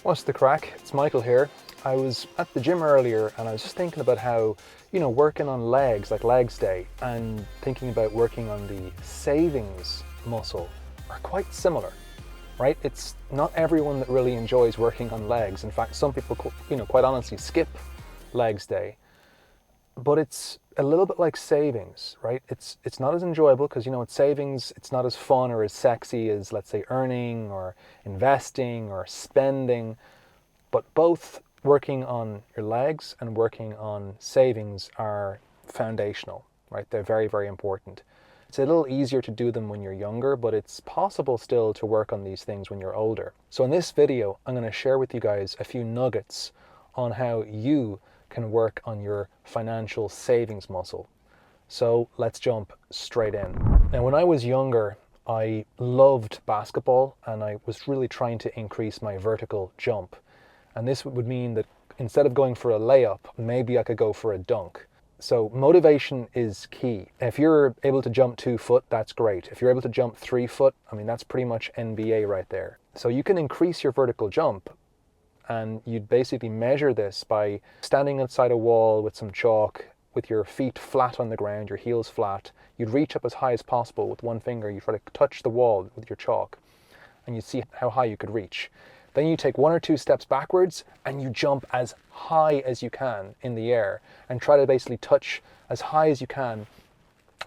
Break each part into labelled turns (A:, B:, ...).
A: What's the crack? It's Michael here. I was at the gym earlier and I was just thinking about how, working on legs, like legs day, and thinking about working on the savings muscle are quite similar, right? It's not everyone that really enjoys working on legs. In fact, some people, quite honestly skip legs day. But it's a little bit like savings, right? It's not as enjoyable because it's savings. It's not as fun or as sexy as, let's say, earning or investing or spending. But both working on your legs and working on savings are foundational, right? They're very, very important. It's a little easier to do them when you're younger, but it's possible still to work on these things when you're older. So in this video, I'm going to share with you guys a few nuggets on how you can work on your financial savings muscle. So let's jump straight in. Now, when I was younger, I loved basketball and I was really trying to increase my vertical jump. And this would mean that instead of going for a layup, maybe I could go for a dunk. So motivation is key. If you're able to jump 2 foot, that's great. If you're able to jump 3 foot, that's pretty much NBA right there. So you can increase your vertical jump, and you'd basically measure this by standing outside a wall with some chalk, with your feet flat on the ground, your heels flat. You'd reach up as high as possible with one finger. You try to touch the wall with your chalk, and you'd see how high you could reach. Then you take 1 or 2 steps backwards and you jump as high as you can in the air and try to basically touch as high as you can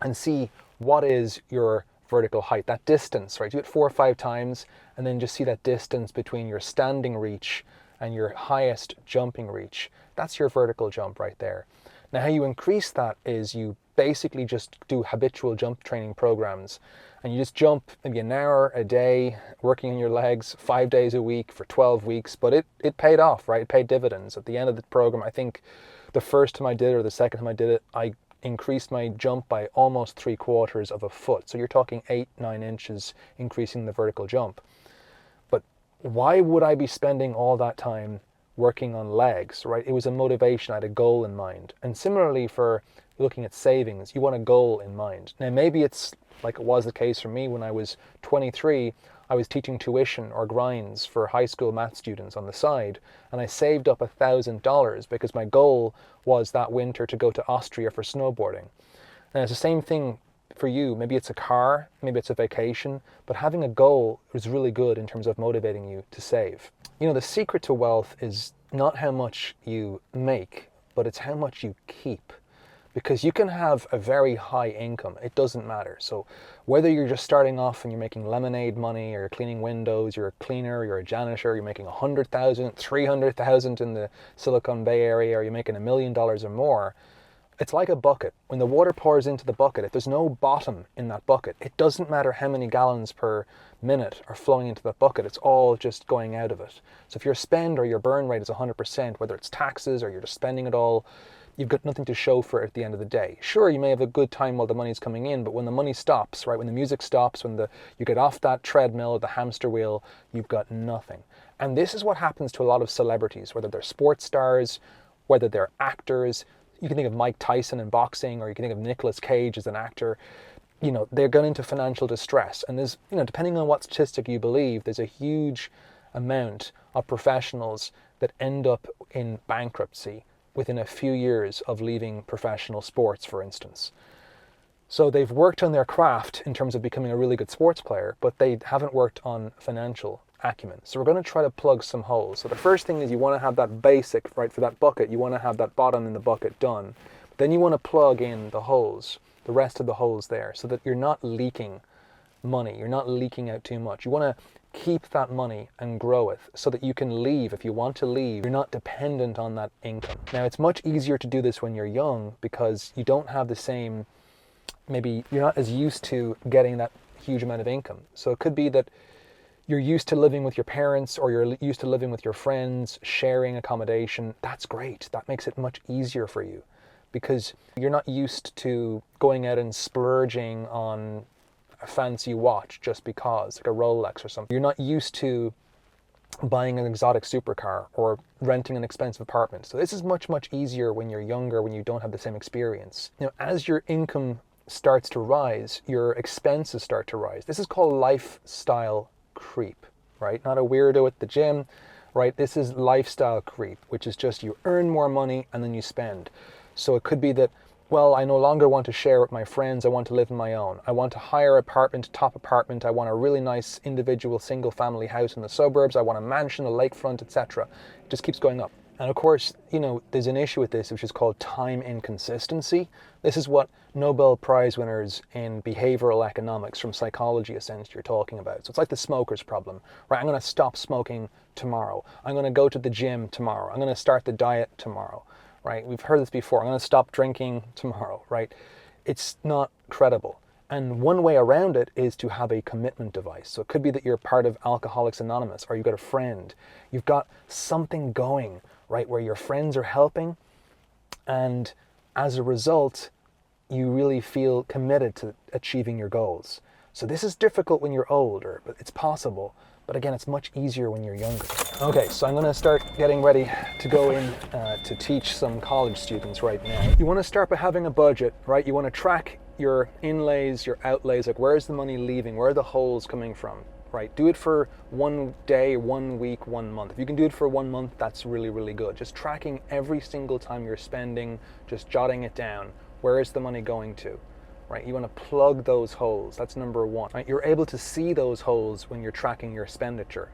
A: and see what is your vertical height, that distance, right? Do it 4 or 5 times and then just see that distance between your standing reach and your highest jumping reach. That's your vertical jump right there. Now, how you increase that is you basically just do habitual jump training programs, and you just jump maybe an hour a day, working on your legs 5 days a week for 12 weeks. But it paid off, right? It paid dividends. At the end of the program, I think the first time I did it or the second time I did it, I increased my jump by almost 3/4 of a foot. So you're talking 8-9 inches increasing the vertical jump. But why would I be spending all that time working on legs, right? It was a motivation. I had a goal in mind. And similarly for looking at savings, you want a goal in mind. Now, maybe it's like it was the case for me when I was 23. I was teaching tuition or grinds for high school math students on the side, and I saved up $1,000 because my goal was that winter to go to Austria for snowboarding. And it's the same thing for you. Maybe it's a car, maybe it's a vacation, but having a goal is really good in terms of motivating you to save. The secret to wealth is not how much you make, but it's how much you keep. Because you can have a very high income, it doesn't matter. So whether you're just starting off and you're making lemonade money, or you're cleaning windows, you're a cleaner, you're a janitor, you're making 100,000, 300,000 in the Silicon Bay area, or you're making $1 million or more, it's like a bucket. When the water pours into the bucket, if there's no bottom in that bucket, it doesn't matter how many gallons per minute are flowing into that bucket, it's all just going out of it. So if your spend or your burn rate is 100%, whether it's taxes or you're just spending it all, you've got nothing to show for it at the end of the day. Sure, you may have a good time while the money's coming in, but when the money stops, right, when the music stops, when you get off that treadmill, the hamster wheel, you've got nothing. And this is what happens to a lot of celebrities, whether they're sports stars, whether they're actors. You can think of Mike Tyson in boxing, or you can think of Nicolas Cage as an actor. They're going into financial distress. And there's, depending on what statistic you believe, there's a huge amount of professionals that end up in bankruptcy within a few years of leaving professional sports, for instance. So they've worked on their craft in terms of becoming a really good sports player, but they haven't worked on financial acumen. So we're going to try to plug some holes. So the first thing is you want to have that basic, right, for that bucket, you want to have that bottom in the bucket done. But then you want to plug in the holes, the rest of the holes there, so that you're not leaking money, you're not leaking out too much. You want to keep that money and grow it so that you can leave. If you want to leave, you're not dependent on that income. Now, it's much easier to do this when you're young because you don't have the same, maybe you're not as used to getting that huge amount of income. So it could be that you're used to living with your parents, or you're used to living with your friends, sharing accommodation. That's great. That makes it much easier for you because you're not used to going out and splurging on a fancy watch just because, like a Rolex or something. You're not used to buying an exotic supercar or renting an expensive apartment. So this is much, much easier when you're younger, when you don't have the same experience. As your income starts to rise, your expenses start to rise. This is called lifestyle creep, right? Not a weirdo at the gym, right? This is lifestyle creep, which is just you earn more money and then you spend. So it could be that, well, I no longer want to share with my friends. I want to live on my own. I want to hire an apartment, top apartment. I want a really nice individual single family house in the suburbs. I want a mansion, a lakefront, etc. It just keeps going up. And of course, there's an issue with this, which is called time inconsistency. This is what Nobel Prize winners in behavioral economics from psychology essentially are talking about. So it's like the smoker's problem, right? I'm going to stop smoking tomorrow. I'm going to go to the gym tomorrow. I'm going to start the diet tomorrow. Right? We've heard this before. I'm going to stop drinking tomorrow, right? It's not credible. And one way around it is to have a commitment device. So it could be that you're part of Alcoholics Anonymous, or you've got a friend. You've got something going, right, where your friends are helping. And as a result, you really feel committed to achieving your goals. So this is difficult when you're older, but it's possible. But again, it's much easier when you're younger. Okay, so I'm going to start getting ready to go in to teach some college students right now. You want to start by having a budget, right? You want to track your inlays, your outlays, like where's the money leaving? Where are the holes coming from, right? Do it for 1 day, 1 week, 1 month. If you can do it for 1 month, that's really, really good. Just tracking every single time you're spending, just jotting it down. Where is the money going to? Right, you want to plug those holes. That's number one. Right, you're able to see those holes when you're tracking your expenditure.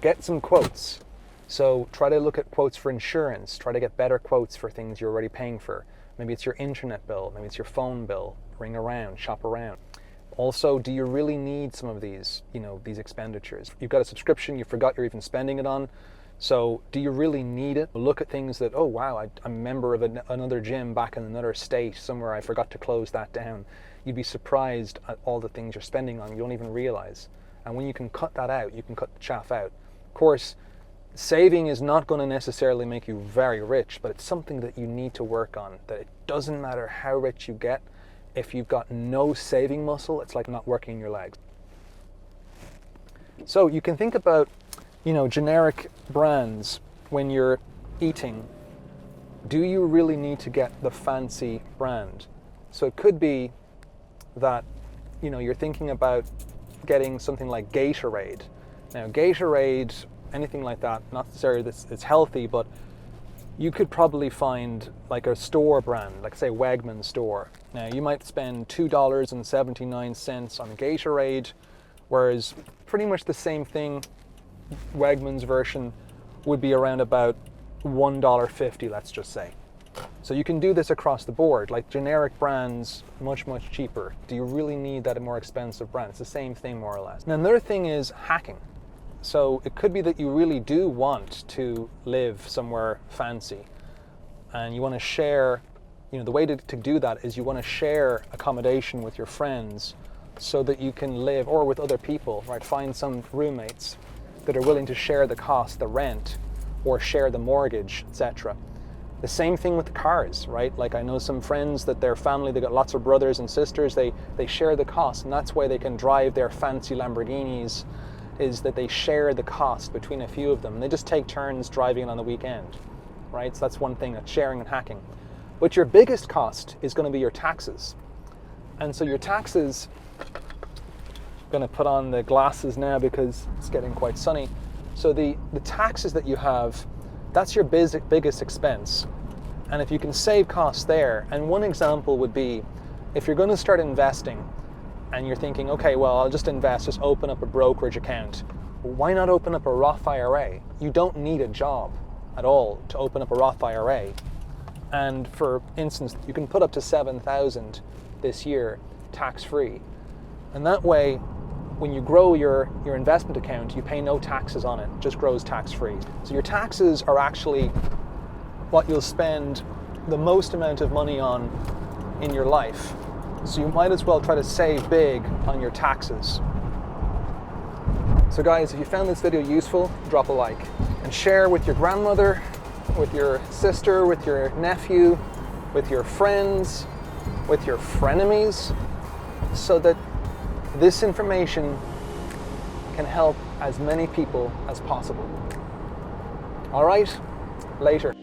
A: Get some quotes. So try to look at quotes for insurance. Try to get better quotes for things you're already paying for. Maybe it's your internet bill. Maybe it's your phone bill. Ring around, shop around. Also, do you really need some of these, these expenditures? You've got a subscription, you forgot you're even spending it on. So do you really need it? Look at things that, oh wow, I'm a member of another gym back in another state somewhere, I forgot to close that down. You'd be surprised at all the things you're spending on you don't even realize. And when you can cut that out, you can cut the chaff out. Of course, saving is not going to necessarily make you very rich, but it's something that you need to work on. That it doesn't matter how rich you get, if you've got no saving muscle, it's like not working your legs. So you can think about generic brands when you're eating. Do you really need to get the fancy brand? So it could be that, you're thinking about getting something like Gatorade. Now, Gatorade, anything like that, not necessarily that it's healthy, but you could probably find like a store brand, like say Wegmans store. Now, you might spend $2.79 on Gatorade, whereas pretty much the same thing, Wegmans version would be around about $1.50, let's just say. So you can do this across the board, like generic brands, much, much cheaper. Do you really need that more expensive brand? It's the same thing more or less. And another thing is hacking. So it could be that you really do want to live somewhere fancy and you want to share, the way to do that is you want to share accommodation with your friends so that you can live, or with other people, right? Find some roommates that are willing to share the cost, the rent, or share the mortgage, etc. The same thing with the cars, right? Like I know some friends that their family, they got lots of brothers and sisters, they share the cost, and that's why they can drive their fancy Lamborghinis, is that they share the cost between a few of them. And they just take turns driving it on the weekend, right? So that's one thing, that's sharing and hacking. But your biggest cost is going to be your taxes. And so your taxes, I'm going to put on the glasses now because it's getting quite sunny. So the taxes that you have, that's your biggest expense. And if you can save costs there, and one example would be, if you're going to start investing and you're thinking, okay, well, I'll just invest, just open up a brokerage account. Well, why not open up a Roth IRA? You don't need a job at all to open up a Roth IRA. And for instance, you can put up to $7,000 this year tax-free. And that way, when you grow your investment account, you pay no taxes on it. It just grows tax-free. So your taxes are actually what you'll spend the most amount of money on in your life. So you might as well try to save big on your taxes. So guys, if you found this video useful, drop a like and share with your grandmother, with your sister, with your nephew, with your friends, with your frenemies, so that this information can help as many people as possible. All right, later.